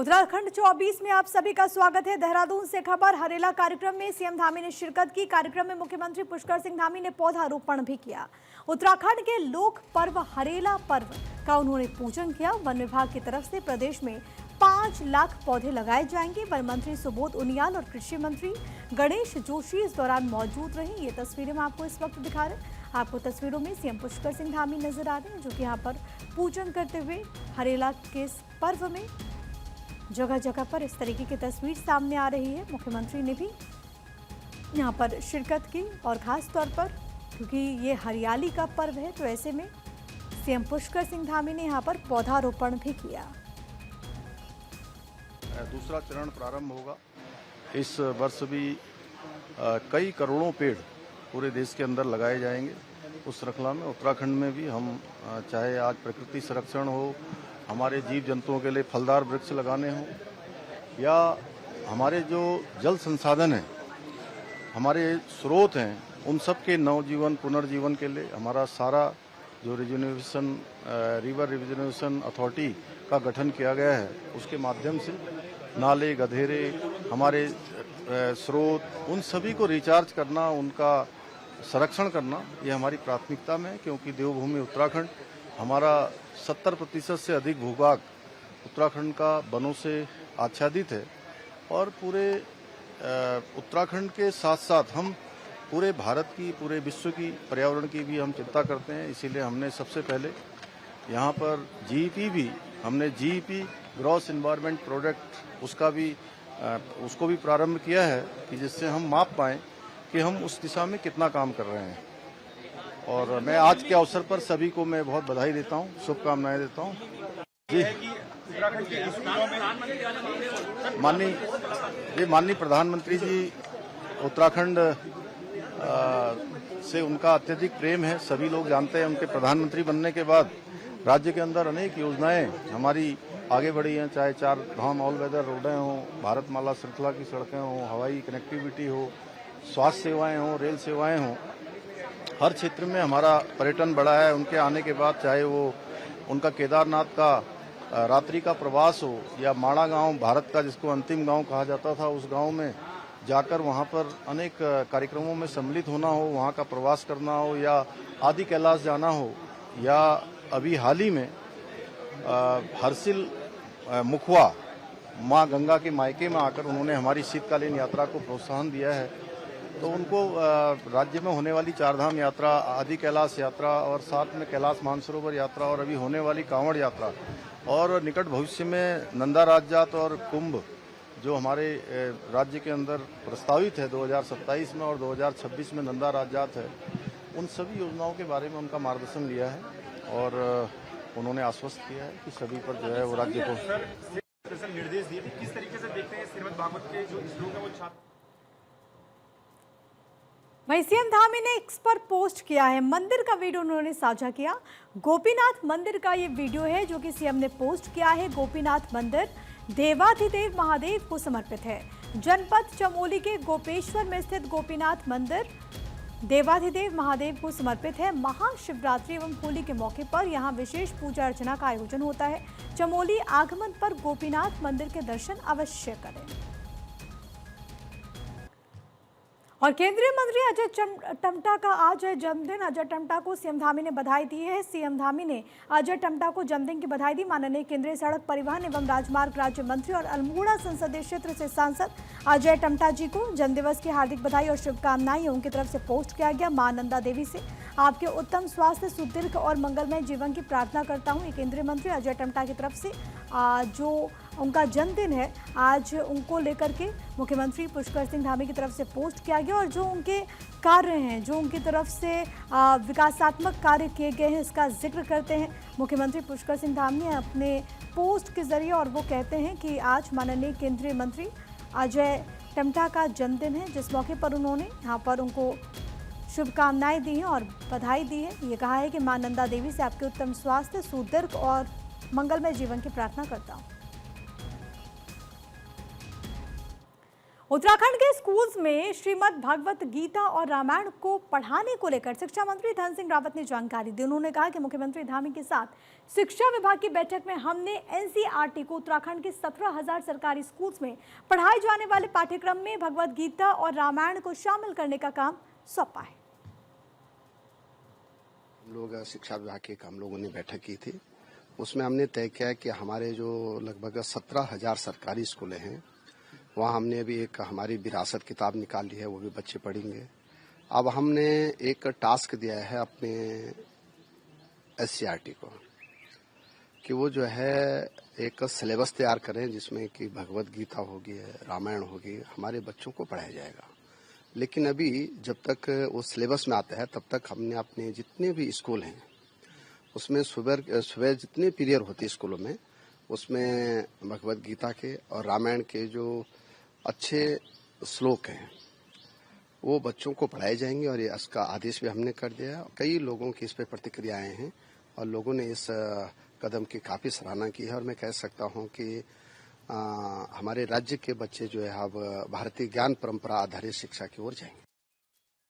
उत्तराखंड 24 में आप सभी का स्वागत है। देहरादून से खबर। हरेला कार्यक्रम में सीएम धामी ने शिरकत की। कार्यक्रम में मुख्यमंत्री पुष्कर सिंह धामी ने पौधारोपण भी किया। उत्तराखंड के लोक पर्व हरेला पर्व का उन्होंने पूजन किया। वन विभाग की तरफ से प्रदेश में 5 लाख पौधे लगाए जाएंगे। वन मंत्री सुबोध उनियाल और कृषि मंत्री गणेश जोशी इस दौरान मौजूद रहे। ये तस्वीरें हम आपको इस वक्त दिखा रहे हैं। आपको तस्वीरों में सीएम पुष्कर सिंह धामी नजर आ रहे हैं, जो कि यहाँ पर पूजन करते हुए हरेला के इस पर्व में जगह जगह पर इस तरीके की तस्वीर सामने आ रही है। मुख्यमंत्री ने भी यहाँ पर शिरकत की और खास तौर पर क्योंकि ये हरियाली का पर्व है, तो ऐसे में सीएम पुष्कर सिंह धामी ने यहाँ पर पौधारोपण भी किया। दूसरा चरण प्रारंभ होगा। इस वर्ष भी कई करोड़ों पेड़ पूरे देश के अंदर लगाए जाएंगे। उस श्रृंखला में उत्तराखंड में भी हम चाहे आज प्रकृति संरक्षण हो, हमारे जीव जंतुओं के लिए फलदार वृक्ष लगाने हो, या हमारे जो जल संसाधन हैं, हमारे स्रोत हैं, उन सब के नवजीवन पुनर्जीवन के लिए हमारा सारा जो रिजनरेशन रिवर रिजनरेशन अथॉरिटी का गठन किया गया है, उसके माध्यम से नाले गधेरे हमारे स्रोत उन सभी को रिचार्ज करना, उनका संरक्षण करना, ये हमारी प्राथमिकता में है। क्योंकि देवभूमि उत्तराखंड हमारा 70% से अधिक भूभाग उत्तराखंड का वनों से आच्छादित है और पूरे उत्तराखंड के साथ साथ हम पूरे भारत की, पूरे विश्व की पर्यावरण की भी हम चिंता करते हैं। इसीलिए हमने सबसे पहले यहाँ पर जीईपी ग्रॉस एनवायरनमेंट प्रोडक्ट उसको भी प्रारंभ किया है कि जिससे हम माप पाएं कि हम उस दिशा में कितना काम कर रहे हैं। और मैं आज के अवसर पर सभी को मैं बहुत बधाई देता हूँ, शुभकामनाएं देता हूँ। जी, माननीय प्रधानमंत्री जी, उत्तराखंड से उनका अत्यधिक प्रेम है। सभी लोग जानते हैं, उनके प्रधानमंत्री बनने के बाद राज्य के अंदर अनेक योजनाएं हमारी आगे बढ़ी हैं, चाहे 4 धाम ऑल वेदर रोडें हों, भारतमाला श्रृंखला की सड़कें हों, हवाई कनेक्टिविटी हो, स्वास्थ्य सेवाएं हों, रेल सेवाएं हों। हर क्षेत्र में हमारा पर्यटन बढ़ा है। उनके आने के बाद चाहे वो उनका केदारनाथ का रात्रि का प्रवास हो या माड़ा गांव भारत का जिसको अंतिम गांव कहा जाता था, उस गांव में जाकर वहां पर अनेक कार्यक्रमों में सम्मिलित होना हो, वहां का प्रवास करना हो, या आदि कैलाश जाना हो, या अभी हाल ही में हरसिल मुखवा माँ गंगा के मायके में आकर उन्होंने हमारी शीतकालीन यात्रा को प्रोत्साहन दिया है। तो उनको राज्य में होने वाली 4 धाम यात्रा, आदि कैलाश यात्रा और साथ में कैलाश मानसरोवर यात्रा और अभी होने वाली कांवड़ यात्रा और निकट भविष्य में नंदा राजजात और कुंभ जो हमारे राज्य के अंदर प्रस्तावित है 2027 में और 2026 में नंदा राजजात है, उन सभी योजनाओं के बारे में उनका मार्गदर्शन लिया है और उन्होंने आश्वस्त किया है कि सभी पर जो है वो राज्य को निर्देश दिए थे। किस तरीके से देखते हैं श्रीमद् भागवत के जो श्लोक है वो छात्र। वहीं सीएम धामी ने एक्स पर पोस्ट किया है, मंदिर का वीडियो उन्होंने साझा किया। गोपीनाथ मंदिर का ये वीडियो है जो कि सीएम ने पोस्ट किया है। गोपीनाथ मंदिर देवाधिदेव महादेव को समर्पित है। जनपद चमोली के गोपेश्वर में स्थित गोपीनाथ मंदिर देवाधिदेव महादेव को समर्पित है। महाशिवरात्रि एवं होली के मौके पर यहां विशेष पूजा अर्चना का आयोजन होता है। चमोली आगमन पर गोपीनाथ मंदिर के दर्शन अवश्य करें। और केंद्रीय मंत्री अजय टम्टा का आज है जन्मदिन। अजय टम्टा को सीएम धामी ने बधाई दी है। सीएम धामी ने अजय टम्टा को जन्मदिन की बधाई दी। माननीय केंद्रीय सड़क परिवहन एवं राजमार्ग राज्य मंत्री और अल्मोड़ा संसदीय क्षेत्र से सांसद अजय टम्टा जी को जन्मदिवस की हार्दिक बधाई और शुभकामनाएं उनकी तरफ से पोस्ट किया गया। मां नंदा देवी से आपके उत्तम स्वास्थ्य, सुदीर्घ और मंगलमय जीवन की प्रार्थना करता हूँ। ये केंद्रीय मंत्री अजय टम्टा की तरफ से जो उनका जन्मदिन है आज उनको लेकर के मुख्यमंत्री पुष्कर सिंह धामी की तरफ से पोस्ट किया गया और जो उनके कार्य हैं, जो उनकी तरफ से विकासात्मक कार्य किए गए हैं, इसका जिक्र करते हैं मुख्यमंत्री पुष्कर सिंह धामी अपने पोस्ट के जरिए। और वो कहते हैं कि आज माननीय केंद्रीय मंत्री अजय टम्टा का जन्मदिन है, जिस मौके पर उन्होंने यहाँ पर उनको शुभकामनाएं दी हैं और बधाई दी है। ये कहा है कि मां नंदा देवी से आपके उत्तम स्वास्थ्य, सुदीर्घ और मंगलमय जीवन की प्रार्थना करता हूँ। उत्तराखंड के स्कूल्स में श्रीमद् भागवत गीता और रामायण को पढ़ाने को लेकर शिक्षा मंत्री धन सिंह रावत ने जानकारी दी। उन्होंने कहा कि मुख्यमंत्री धामी के साथ शिक्षा विभाग की बैठक में हमने एनसीईआरटी को उत्तराखंड के 17,000 सरकारी स्कूल्स में पढ़ाए जाने वाले पाठ्यक्रम में भगवत गीता और रामायण को शामिल करने का काम सौंपा है। हम लोग शिक्षा विभाग की हम लोगों ने बैठक की थी। उसमें हमने तय किया कि हमारे जो लगभग 17,000 सरकारी स्कूलें हैं, वहाँ हमने अभी एक हमारी विरासत किताब निकाल ली है, वो भी बच्चे पढ़ेंगे। अब हमने एक टास्क दिया है अपने एससीईआरटी को कि वो जो है एक सिलेबस तैयार करें जिसमें कि भगवत गीता होगी, रामायण होगी, हमारे बच्चों को पढ़ाया जाएगा। लेकिन अभी जब तक वो सिलेबस में आता है तब तक हमने अपने जितने भी स्कूल हैं उसमें सुबह जितने पीरियड होती है स्कूलों में, उसमें भगवत गीता के और रामायण के जो अच्छे श्लोक हैं वो बच्चों को पढ़ाए जाएंगे और ये इसका आदेश भी हमने कर दिया है। कई लोगों की इस पर प्रतिक्रियाएं हैं और लोगों ने इस कदम की काफ़ी सराहना की है और मैं कह सकता हूं कि हमारे राज्य के बच्चे जो है अब भारतीय ज्ञान परंपरा आधारित शिक्षा की ओर जाएंगे।